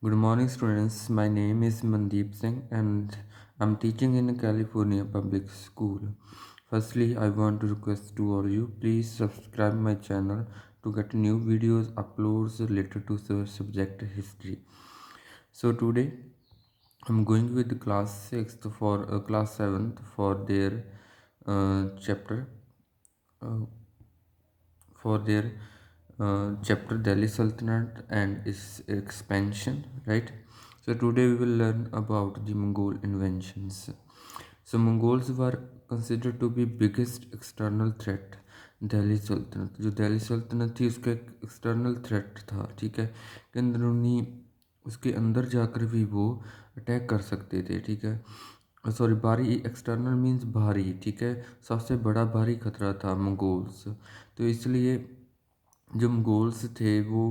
Good morning, students. My name is Mandeep Singh and I'm teaching in California Public School. Firstly, I want to request to all you please subscribe my channel to get new videos uploads related to the subject history. So today I'm going with class 6th for class 7th for their chapter uh, chapter Delhi Sultanate and its expansion, right? So today we will learn about the Mongol inventions. So Mongols were considered to be biggest external threat Delhi सल्तनत जो दिल्ली सल्तनत थी उसका एक external threat था, ठीक है, कि अंदरूनी उसके अंदर जाकर भी वो अटैक कर सकते थे, ठीक है। सॉरी, भारी एक्सटर्नल मीन्स भारी, ठीक है, सबसे बड़ा भारी खतरा था मंगोल्स। तो इसलिए जो मंगोल्स थे वो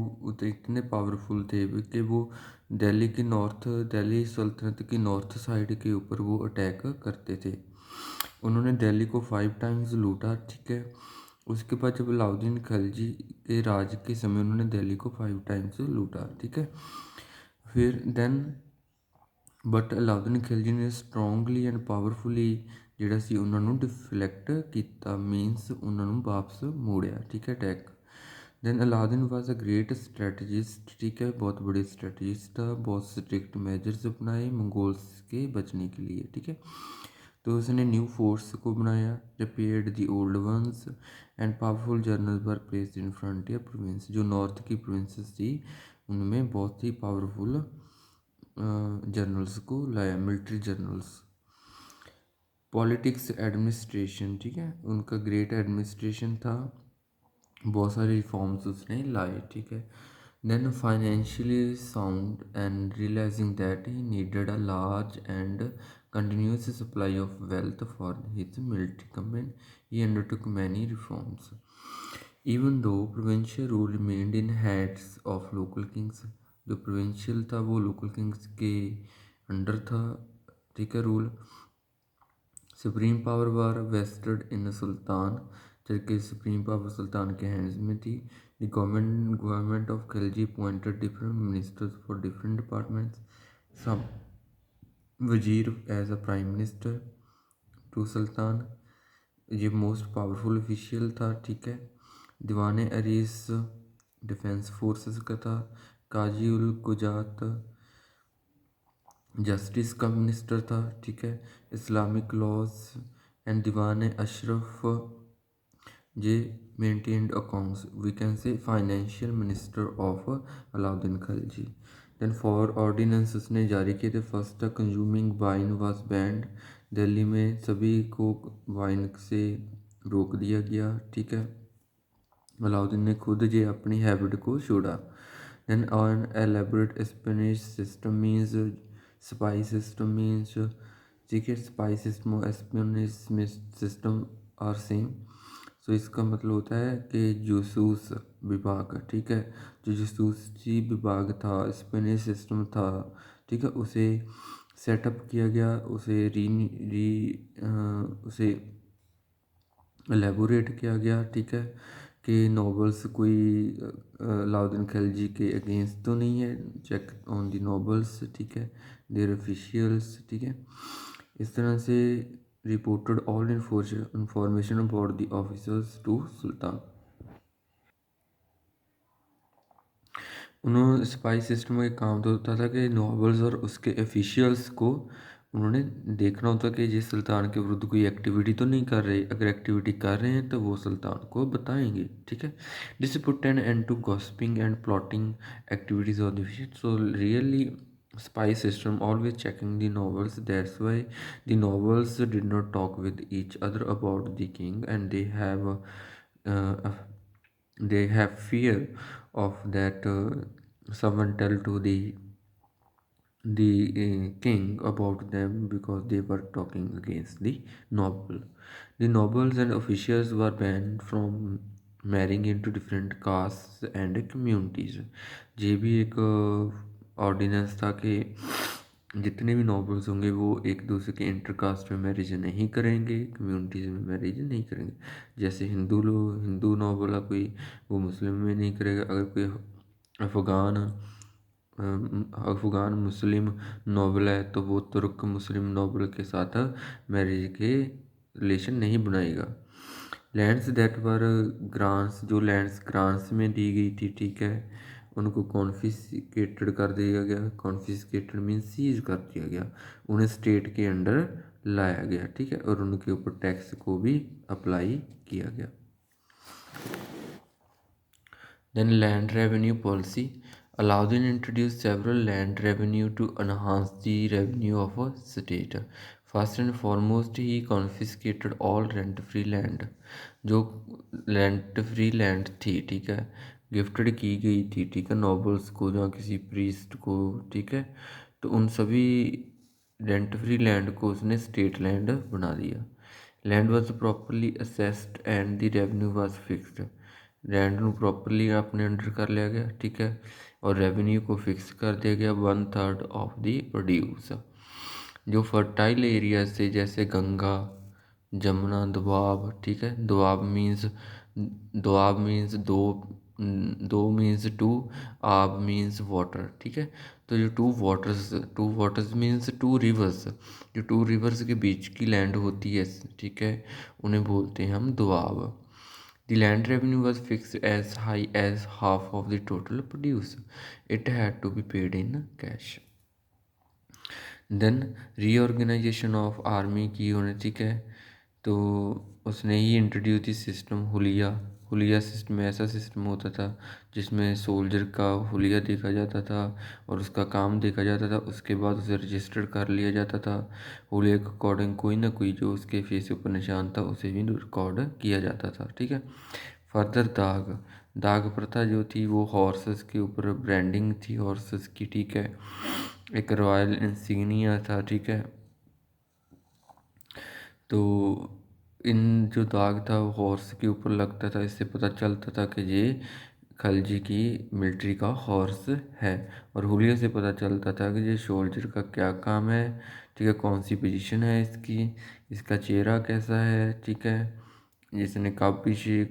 इतने पावरफुल थे कि वो दिल्ली सल्तनत की नॉर्थ साइड के ऊपर वो अटैक करते थे। उन्होंने दिल्ली को 5 टाइम्स लूटा, ठीक है। उसके बाद जब अलाउद्दीन खिलजी के राज के समय उन्होंने दिल्ली को 5 टाइम्स लूटा, ठीक है। फिर देन बट ਅਲਾਉਦੀਨ ਖਿਲਜੀ ਨੇ ਸਟਰੋਂਗਲੀ ਐਂਡ ਪਾਵਰਫੁਲੀ ਜਿਹੜਾ ਸੀ ਉਹਨਾਂ ਨੂੰ ਡਿਫਲੈਕਟ ਕੀਤਾ, ਮੀਨਸ ਉਹਨਾਂ ਨੂੰ ਵਾਪਸ ਮੋੜਿਆ, ठीक है, attack. Then Alauddin was a great strategist, ठीक है, बहुत बड़े स्ट्रेटजिस्ट था, बहुत स्ट्रिक्ट मेजर्स अपनाए मंगोल्स के बचने के लिए, ठीक है। तो उसने न्यू फोर्स को बनाया, repaired the old ones and powerful journals were placed in frontier province. जो नॉर्थ की प्रोविंसेस थी उनमें बहुत ही पावरफुल जर्नल्स को लाया, मिलिट्री जर्नल्स। पॉलिटिक्स एडमिनिस्ट्रेशन, ठीक है, उनका ग्रेट एडमिनिस्ट्रेशन था, बहुत सारे रिफॉर्म्स उसने लाए, ठीक है। Then financially sound and realising that he needed a large and continuous supply of wealth for his military command, he undertook many reforms. Even though provincial rule remained in hands of local kings, जो provincial था वो local kings के under था, ठीक है, rule. Supreme power was vested in sultan, जबकि supreme power सुल्तान के हैंड्स में थी। The government of Khilji appointed different ministers for different departments, some wazir as a prime minister to sultan, ये मोस्ट पावरफुल ऑफिशियल था, ठीक है। दीवान अरीस डिफेंस फोर्सेस का था। काजी उल कुजात जस्टिस का मिनिस्टर था, ठीक है। Islamic laws and Diwan Ashraf जे maintained accounts, we can say financial minister of Alauddin Khilji. Then four ordinances उसने जारी किए थे। First consuming wine was banned, Delhi में सभी को वाइन से रोक दिया गया, ठीक है। अलाउद्दीन ने खुद जे अपनी हैबिट को छोड़ा। Then on elaborate espionage system means spy system means, ठीक है, स्पाई सिस्टम और espionage system are same. So इसका मतलब होता है कि जासूस विभाग, ठीक है, जो जासूसी विभाग था, स्पेनिश सिस्टम था, ठीक है, उसे सेटअप किया गया, उसे उसे एलेबोरेट किया गया, ठीक है, कि नॉवेल्स कोई अलाउद्दीन खिलजी के अगेंस्ट तो नहीं है, चेक ऑन दी नॉवेल्स, ठीक है, देयर ऑफिशियल्स, ठीक है। इस तरह से reported all information about the officers to sultan. उन्होंने स्पाई सिस्टम का काम तो होता था कि नॉवेल्स और उसके ऑफिशियल्स को उन्होंने देखना होता कि ये सुल्तान के विरुद्ध कोई एक्टिविटी तो नहीं कर रहे, अगर एक्टिविटी कर रहे हैं तो वो सुल्तान को बताएंगे, ठीक है। This put an end to gossiping and plotting activities of the official, so really spy system always checking the novels, that's why the novels did not talk with each other about the king, and uh, they have fear of that someone tell to the king about them because they were talking against the noble. The nobles and officials were banned from marrying into different castes and communities. ये भी एक ordinance था कि जितने भी nobles होंगे वो एक दूसरे के इंटरकास्ट में मैरिज नहीं करेंगे, कम्युनिटीज़ में मैरिज नहीं करेंगे। जैसे हिंदू नॉबल है कोई, वो मुस्लिम में नहीं करेगा, अगर कोई अफ़गान अफ़गान मुस्लिम नोबल है तो वो तुर्क मुस्लिम नोबल के साथ मैरिज के रिलेशन नहीं बनाएगा। लैंड्स दैट वर ग्रांट्स, जो लैंड्स ग्रांट्स में दी गई थी, ठीक है, उनको कॉन्फिस्केटेड कर दिया गया। कॉन्फिस्केटेड मीन्स सीज कर दिया गया, उन्हें स्टेट के अंडर लाया गया, ठीक है, और उनके ऊपर टैक्स को भी अप्लाई किया गया। Then land revenue policy. Alauddin introduced several land revenue to enhance the revenue of a state. First and foremost, he confiscated all rent-free land. जो rent-free land थी, ठीक है, गिफ्टेड की गई थी, ठीक है, नॉबल्स को या किसी प्रीस्ट को, ठीक है, तो उन सभी रेंट फ्री लैंड को उसने स्टेट लैंड बना दिया। Land was properly assessed and the revenue was fixed. Land ਨੂੰ प्रॉपरली अपने अंडर कर लिया गया, ठीक है, और रेवेन्यू को फिक्स कर दिया गया 1/3 ऑफ द प्रोड्यूस। जो फर्टाइल एरियाज थे जैसे गंगा, जमुना, दोआब, ठीक है, दोआब मीन्स दो मीन्स टू, आब मीन्स वाटर, ठीक है, तो जो two waters means two rivers, जो टू रिवर्स के बीच की लैंड होती है, ठीक है, उन्हें बोलते हैं हम Doab. The land revenue was fixed as high as half of the total produce. It had to be paid in cash. Then reorganization of army की होने, ठीक है, तो उसने ही इंट्रोड्यूस दी सिस्टम हुलिया। हुलिया सिस्टम ऐसा सिस्टम होता था जिसमें सोल्जर का हुलिया देखा जाता था और उसका काम देखा जाता था, उसके बाद उसे रजिस्टर्ड कर लिया जाता था। हुलिया के अकॉर्डिंग कोई ना कोई जो उसके फेस के ऊपर निशान था उसे भी रिकॉर्ड किया जाता था, ठीक है। फर्दर दाग प्रथा जो थी वो हॉर्सेस के ऊपर ब्रांडिंग थी हॉर्सेस की, ठीक है, एक रॉयल इंसिग्निया था, ठीक है, तो इन जो दाग था वो हॉर्स के ऊपर लगता था, इससे पता चलता था कि ये खलजी की मिलिट्री का हॉर्स है। और हुलिया से पता चलता था कि ये सोल्जर का क्या काम है, ठीक है, कौन सी पोजीशन है इसकी, इसका चेहरा कैसा है, ठीक है, जिसने कब पीछे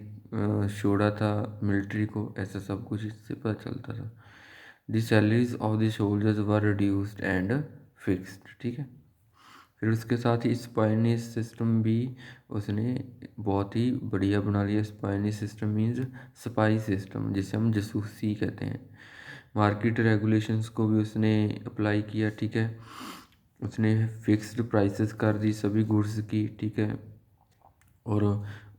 छोड़ा था मिलिट्री को, ऐसा सब कुछ इससे पता चलता था। The salaries of the soldiers were reduced and fixed, ठीक है। फिर उसके साथ ही स्पाइनिश सिस्टम भी उसने बहुत ही बढ़िया बना लिया। Spanish system means spy system, जिसे हम जासूसी कहते हैं। मार्केट रेगुलेशंस को भी उसने अप्लाई किया, ठीक है, उसने फिक्स्ड प्राइसेस कर दी सभी गुड्स की, ठीक है, और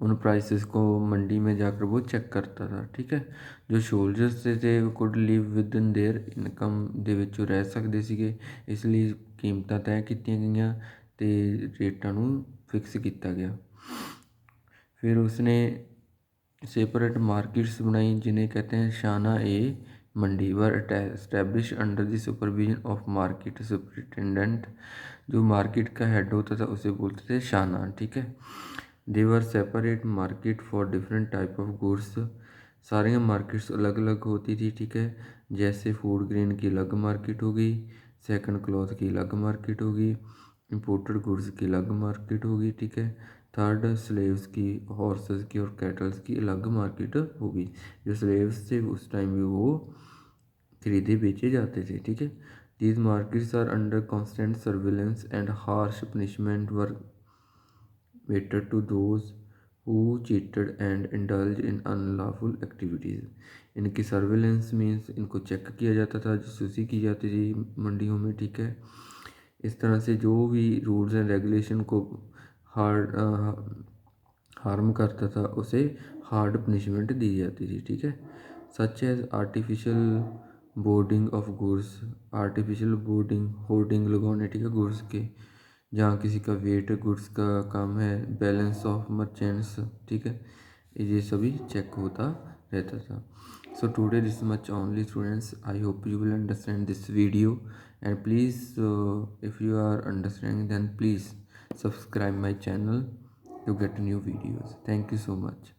उन प्राइसेस को मंडी में जाकर वो चेक करता था, ठीक है। जो सोल्जर्स थे वो could live with in their income ਦੇ ਵਿੱਚ ਰਹਿ ਸਕਦੇ ਸੀਗੇ, ਇਸ ਲਈ ਕੀਮਤਾਂ ਤੈਅ ਕੀਤੀਆਂ ਗਈਆਂ ਤੇ ਰੇਟਾਂ ਨੂੰ ਫਿਕਸ ਕੀਤਾ ਗਿਆ। फिर उसने सेपरेट मार्केट्स बनाई जिन्हें कहते हैं Shahna e Mandi, were establish under the supervision of market superintendent. जो मार्केट का हेड होता था उसे बोलते थे शाना, ठीक है। They were separate market for different type of goods. सारी मार्केट्स अलग अलग होती थी, ठीक है, जैसे फूड ग्रेन की अलग मार्केट होगी, सेकंड क्लॉथ की अलग मार्केट होगी, इम्पोर्टेड गुड्स की अलग मार्केट होगी, ठीक है, थर्ड स्लेव्स की, हॉर्सेस की और कैटल्स की अलग मार्केट होगी। जो स्लेव्स थे उस टाइम भी वो खरीदे बेचे जाते थे, ठीक है। These markets are under constant surveillance and harsh punishment were meted to those who cheated and indulge in unlawful activities. इनकी सर्विलेंस मीन्स इनको चेक किया जाता था, जासूसी की जाती थी मंडियों में, ठीक है। इस तरह से जो भी रूल्स एंड रेगुलेशन को हार्ड हार्म करता था उसे हार्ड पनिशमेंट दी जाती थी, ठीक है। Such as artificial boarding of goods, artificial boarding hoarding लगवाने, ठीक है, गुड्स के, जहाँ किसी का वेट गुड्स का कम है, बैलेंस ऑफ मर्चेंट्स, ठीक है, ये सभी चेक होता रहता था। So today this much only students. I hope you will understand this video, and please if you are understanding then please subscribe my channel to get new videos. Thank you so much.